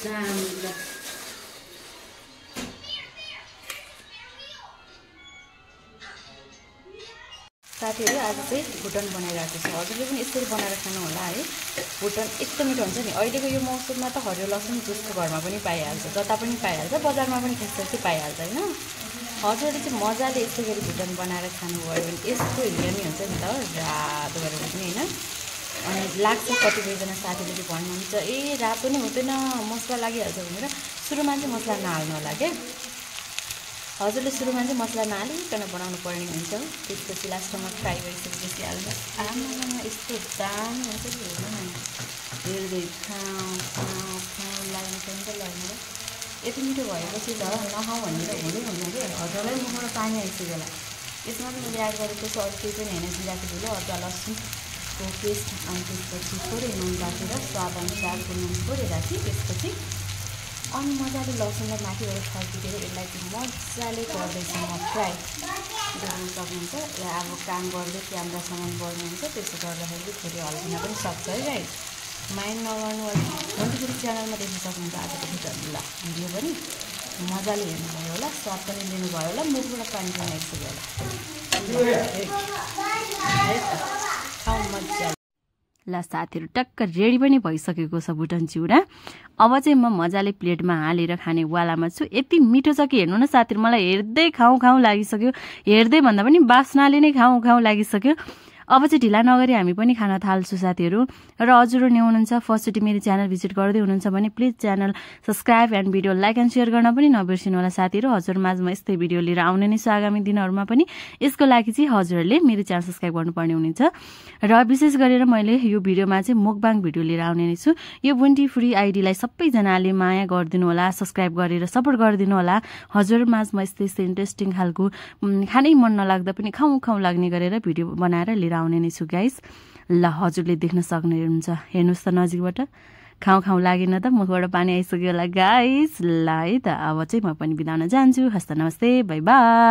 साथीहरु आज चाहिँ भुटन बनाइरहेको छु। हजुरले पनि यसरी बनाएर खानु होला है। भुटन यस्तो मिठो हुन्छ नि। अहिलेको यो मौसममा त हरियो लसुन जसको घरमा पनि पाइहाल्छ, जता पनि पाइहाल्छ, बजारमा पनि त्यसरी पाइहाल्छ हैन। हजुरले चाहिँ मजाले यस्तो गरी भुटन बनाएर खानुभयो भने यस्तो यम्मी हुन्छ नि त, रातो गरेर पनि हैन। अनि लाग्छ कतिपयजना साथीले चाहिँ भन्नुहुन्छ ए रातो नै हुँदैन मसला लागिहाल्छ भनेर। सुरुमा चाहिँ मसला नहाल्नु होला के। हजुरले सुरुमा चाहिँ मसला नहालिकन बनाउनु पर्ने हुन्छ। त्यसपछि लास्टमा फ्राई गरिसकेपछि हाल्नु। आमा यस्तो दामी हुन्छ कि हेर्नु न, हेर्दै खाऊ खाऊ खाऊ लाग्नु पनि त लाग्नु। यति मिठो भएपछि त नखाऊ भनेर हुँदैन कि। हजुरलाई मुखबाट पानी आइसक्यो होला। यसमा चाहिँ मैले एड गरेको छु अरू केही पनि होइन, जिराको धुलो, अदुवा लसुनको पेस्ट, अनि त्यसपछि थोरै नुन राखेर स्वादअनुसारको नुन थोरै राखी त्यसपछि अनि मजाले लसुनलाई माथिबाट फर्किदिएर यसलाई चाहिँ मजाले गर्दैछ म फ्राई गर्न सक्नुहुन्छ। र अब काम गर्दै क्यामेरासम्म बढ्नुहुन्छ, त्यसो गर्दाखेरि थोरै हल्किन पनि सक्छ है गाइस। माइन्ड नगर्नु होला। भोलिको च्यानलमा देख्न सक्नुहुन्छ आजको भिडियो पनि मजाले हेर्नुभयो होला, स्वाद पनि लिनुभयो होला, मुखबाट पानी पनि आइसक्यो होला। खाऊ मजाले। ल साथीहरु टक्क रेडी पनि भइसकेको छ भुटन चिउरा। अब चाहिँ म मजाले प्लेटमा हालेर खाने वालामा छु। यति मिठो छ कि हेर्नु न साथीहरु, मलाई हेर्दै खाऊ खाऊ लागिसक्यो। हेर्दै भन्दा पनि बास्नाले नै खाऊ खाऊ लागिसक्यो। अब चाहिँ ढिला नगरी हामी पनि खान थाल्छु साथीहरु। र हजुरहरु न्यू हुनुहुन्छ, फर्स्टचोटि मेरो च्यानल भिजिट गर्दै हुनुहुन्छ भने please channel subscribe and video like and share गर्न पनि नबिर्सिनु होला साथीहरु। हजुर माझमा यस्तै भिडियो लिएर आउने नै छु आगामी दिनहरुमा पनि। यसको लागि चाहिँ हजुरहरुले मेरो च्यानल सब्स्क्राइब गर्नुपर्ने हुनेछ। र विशेष गरेर मैले यो भिडियोमा चाहिँ मुकबाङ भिडियो लिएर आउने नै छु। यो बुन्टी फ्री आइडीलाई सबैजनाले माया गरिदिनु होला, सब्स्क्राइब गरेर सपोर्ट गरिदिनु होला। हजुर माझमा यस्तै इन्ट्रेस्टिङ खालको खानै मन नलाग्दा पनि खाऊ खाऊ लाग्ने गरेर भिडियो बनाएर लिएर आउने नै छु गाइस। ल हजुरले देख्न सक्नुहुन्छ, हेर्नुस् त नजिकबाट। खाऊ खाऊ लागेन त, मुखबाट पानी आइसक्यो होला गाइस। ल है त अब चाहिँ म पनि बिदा हुन जान्छु। हस्त नमस्ते, बाइ बाइ।